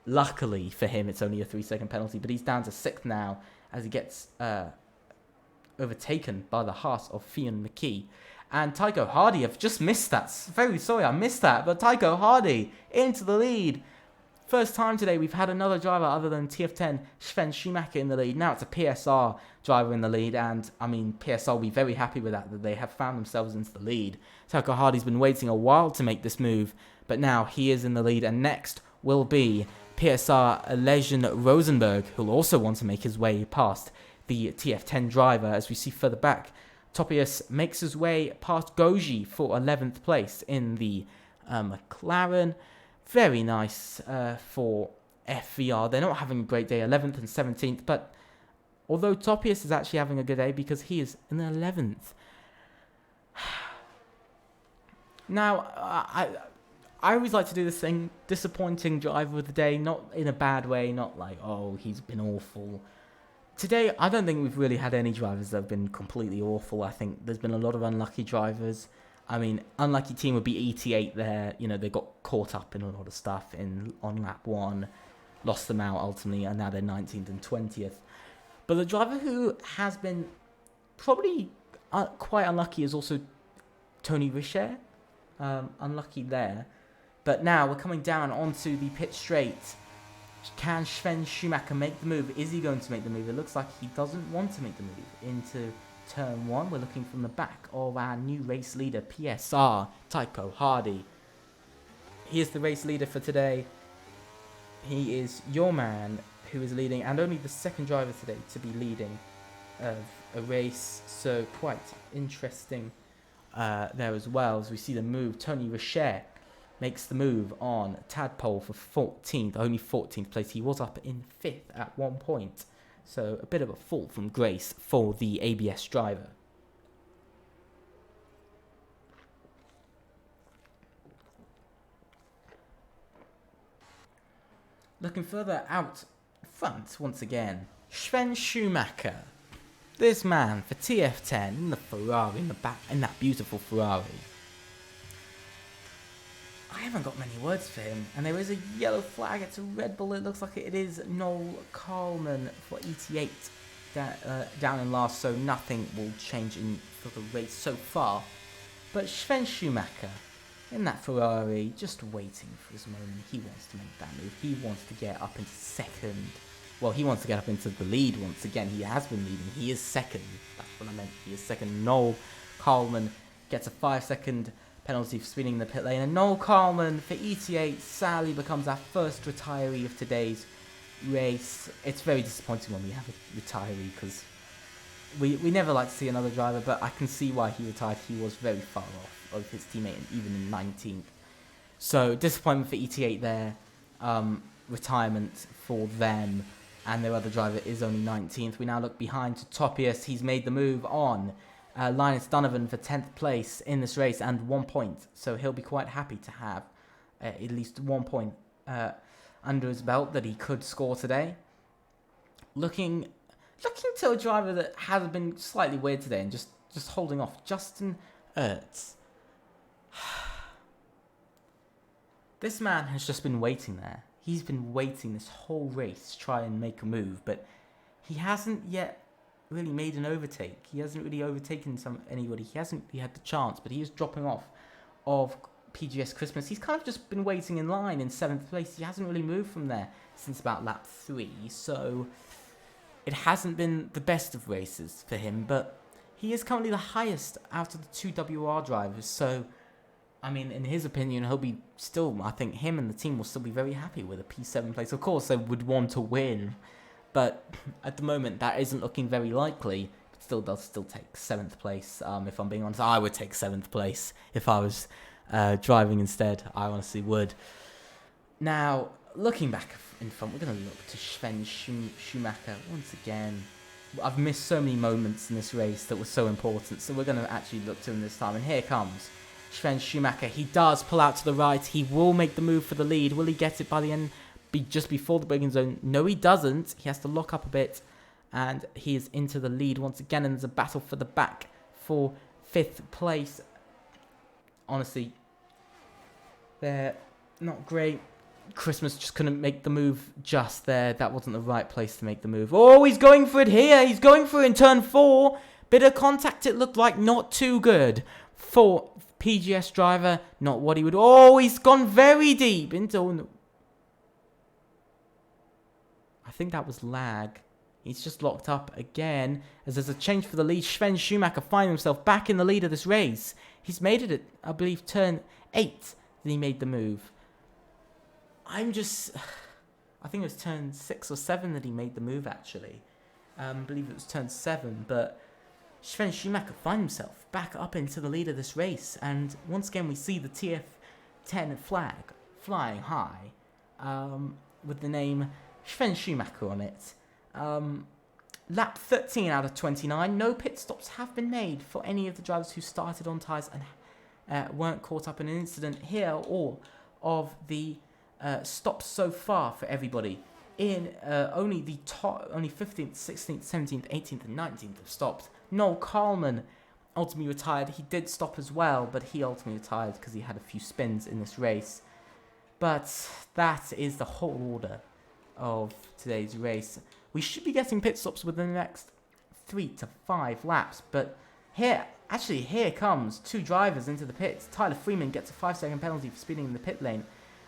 Luckily for him, it's only a 3-second penalty, but he's down to 6th now as he gets overtaken by the Haas of Fionn McKee. And Tycho Hardy, I've just missed that. Very sorry, I missed that. But Tycho Hardy into the lead. First time today we've had another driver other than TF10, Sven Schumacher in the lead. Now it's a PSR driver in the lead, and I mean PSR will be very happy with that they have found themselves into the lead. Tycho Hardy's been waiting a while to make this move, but now he is in the lead, and next will be PSR legend Rosenberg, who'll also want to make his way past the TF10 driver. As we see further back, Topias makes his way past Goji for 11th place in the McLaren. Very nice for FVR. They're not having a great day, 11th and 17th, but although Topias is actually having a good day because he is in 11th. Now, I always like to do this thing, disappointing driver of the day, not in a bad way, not like, oh, he's been awful. Today, I don't think we've really had any drivers that have been completely awful. I think there's been a lot of unlucky drivers. I mean, unlucky team would be ET8 there. You know, they got caught up in a lot of stuff on lap 1, lost them out ultimately, and now they're 19th and 20th. But the driver who has been probably quite unlucky is also Tony Richer. Unlucky there. But now we're coming down onto the pit straight. Can Sven Schumacher make the move? Is he going to make the move? It looks like he doesn't want to make the move into turn 1. We're looking from the back of our new race leader, PSR, Tycho Hardy. He is the race leader for today. He is your man who is leading, and only the second driver today to be leading a race. So quite interesting there as well, as we see the move. Tony Richer makes the move on Tadpole for 14th, only 14th place. He was up in 5th at one point. So a bit of a fall from grace for the ABS driver. Looking further out front once again, Sven Schumacher. This man for TF10 in the Ferrari, in the back, in that beautiful Ferrari. I haven't got many words for him, and there is a yellow flag. It's a Red Bull. It looks like it is Noel Coleman for ET8 down in last, so nothing will change for the race so far. But Sven Schumacher in that Ferrari, just waiting for his moment. He wants to make that move. He wants to get up into second. Well, he wants to get up into the lead once again. He has been leading. He is second. That's what I meant. He is second. Noel Coleman gets a 5-second penalty for speeding in the pit lane. And Noel Coleman for ET8 sadly becomes our first retiree of today's race. It's very disappointing when we have a retiree because we never like to see another driver, but I can see why he retired. He was very far off of his teammate, even in 19th. So disappointment for ET8 there. Retirement for them. And their other driver is only 19th. We now look behind to Topius. He's made the move on Linus Donovan for 10th place in this race and 1 point. So he'll be quite happy to have at least 1 point under his belt that he could score today. Looking to a driver that has been slightly weird today and just holding off, Justin Ertz. This man has just been waiting there. He's been waiting this whole race to try and make a move, but he hasn't yet really made an overtake. He hasn't really overtaken anybody. He hasn't really had the chance, but he is dropping off of PGS Christmas. He's kind of just been waiting in line in 7th place. He hasn't really moved from there since about lap 3, so it hasn't been the best of races for him, but he is currently the highest out of the 2 WR drivers, so I mean, in his opinion, he'll be still, I think him and the team will still be very happy with a P7 place. Of course, they would want to win, but at the moment, that isn't looking very likely. But still, they'll still take 7th place. If I'm being honest, I would take 7th place if I was driving instead. I honestly would. Now, looking back in front, we're going to look to Sven Schumacher once again. I've missed so many moments in this race that were so important, so we're going to actually look to him this time. And here comes Sven Schumacher. He does pull out to the right. He will make the move for the lead. Will he get it by the end? Just before the braking zone? No, he doesn't. He has to lock up a bit. And he is into the lead once again. And there's a battle for the back for 5th place. Honestly, they're not great. Christmas just couldn't make the move just there. That wasn't the right place to make the move. Oh, he's going for it here. He's going for it in turn 4. Bit of contact, it looked like. Not too good for PGS driver. Not what he would. Oh, he's gone very deep into. I think that was lag. He's just locked up again as there's a change for the lead. Sven Schumacher finds himself back in the lead of this race. He's made it at, I believe, turn 8 that he made the move. I think it was turn 6 or 7 that he made the move, actually. I believe it was turn 7, but Sven Schumacher finds himself back up into the lead of this race, and once again we see the TF10 flag flying high with the name Sven Schumacher on it. Lap 13 out of 29. No pit stops have been made for any of the drivers who started on tyres and weren't caught up in an incident here. All of the stops so far for everybody. In only 15th, 16th, 17th, 18th, and 19th have stopped. Noel Coleman ultimately retired. He did stop as well, but he ultimately retired because he had a few spins in this race. But that is the whole order of today's race. We should be getting pit stops within the next 3 to 5 laps, but here comes 2 drivers into the pits. Tyler Freeman gets a 5-second penalty for speeding in the pit lane,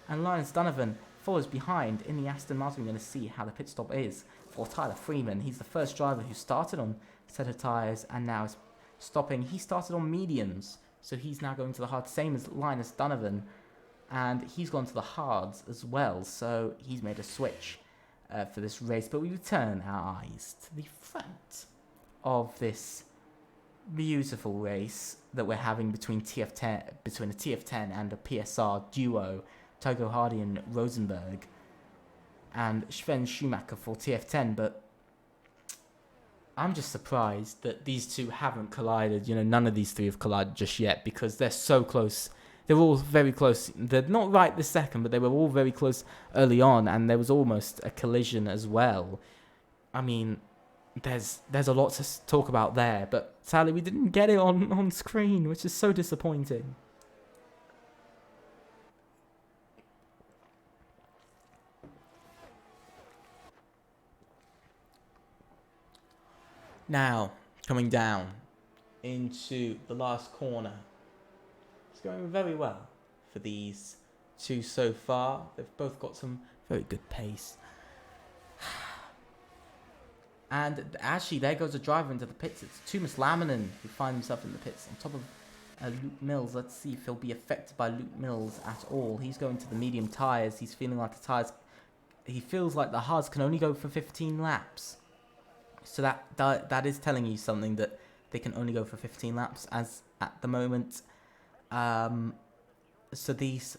and Linus Donovan follows behind in the Aston Martin. We're going to see how the pit stop is for Tyler Freeman. He's the first driver who started on a set of tyres and now is stopping. He started on mediums, so he's now going to the hard, same as Linus Donovan, and he's gone to the hards as well, so he's made a switch for this race. But we return our eyes to the front of this beautiful race that we're having between between a TF10 and a PSR duo, Tycho Hardy and Rosenberg, and Sven Schumacher for TF10. But I'm just surprised that these two haven't collided. None of these three have collided just yet, because they're so close. They're all very close. They're not right this second, but they were all very close early on, and there was almost a collision as well. I mean, there's a lot to talk about there, but sadly we didn't get it on screen, which is so disappointing. Now, coming down into the last corner. It's going very well for these two so far. They've both got some very good pace. And actually, there goes a driver into the pits. It's Tuomas Lamminen who finds himself in the pits on top of Luke Mills. Let's see if he'll be affected by Luke Mills at all. He's going to the medium tyres. He's feeling like he feels like the hards can only go for 15 laps. So that is telling you something, that they can only go for 15 laps as at the moment. So these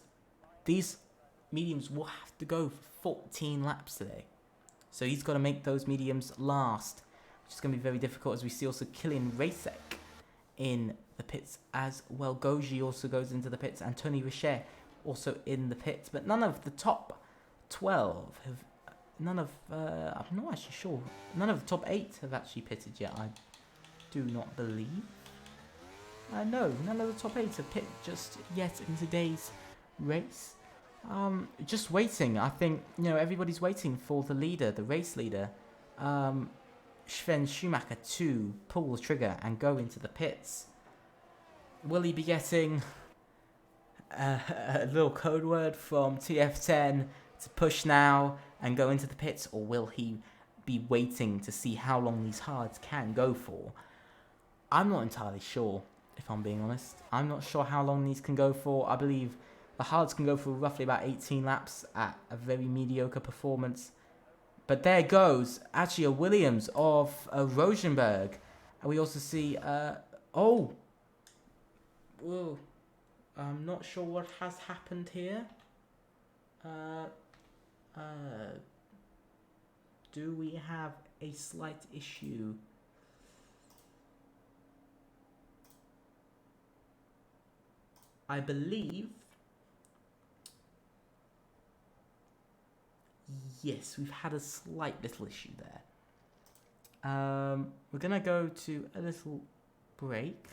mediums will have to go for 14 laps today. So he's got to make those mediums last, which is going to be very difficult, as we see also Kilian Racek in the pits as well. Goji also goes into the pits, and Tony Richer also in the pits. But none of the top 12 have... I'm not actually sure. None of the top 8 have actually pitted yet, I do not believe. No, none of the top 8 have pitted just yet in today's race. Just waiting. I think, everybody's waiting for the leader, the race leader, Sven Schumacher, to pull the trigger and go into the pits. Will he be getting a little code word from TF10 to push now and go into the pits, or will he be waiting to see how long these hards can go for? I'm not entirely sure, if I'm being honest. I'm not sure how long these can go for. I believe the hards can go for roughly about 18 laps at a very mediocre performance. But there goes actually a Williams of Rosenberg. And we also see... Whoa. I'm not sure what has happened here. Do we have a slight issue? I believe... Yes, we've had a slight little issue there. We're going to go to a little break.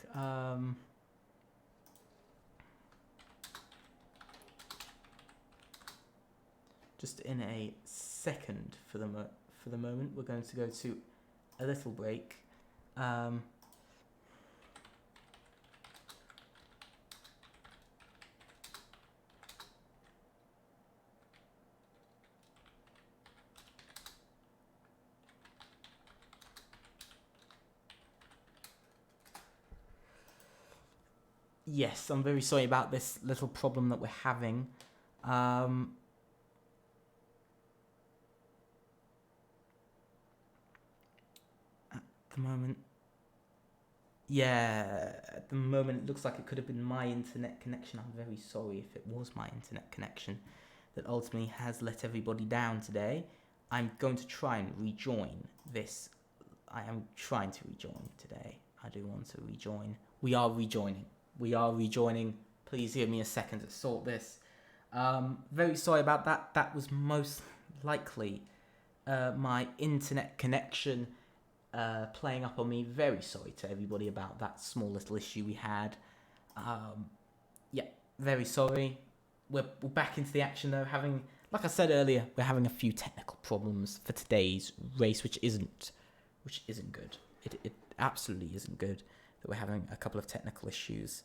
Just in a second for the moment, we're going to go to a little break. Yes, I'm very sorry about this little problem that we're having. At the moment, at the moment it looks like it could have been my internet connection. I'm very sorry if it was my internet connection that ultimately has let everybody down today. I'm going to try and rejoin this. I am trying to rejoin today. I do want to rejoin. We are rejoining. Please give me a second to sort this. Very sorry about that. That was most likely my internet connection playing up on me. Very sorry to everybody about that small little issue we had. Very sorry. We're back into the action though. Like I said earlier, we're having a few technical problems for today's race, which isn't good. It absolutely isn't good that we're having a couple of technical issues.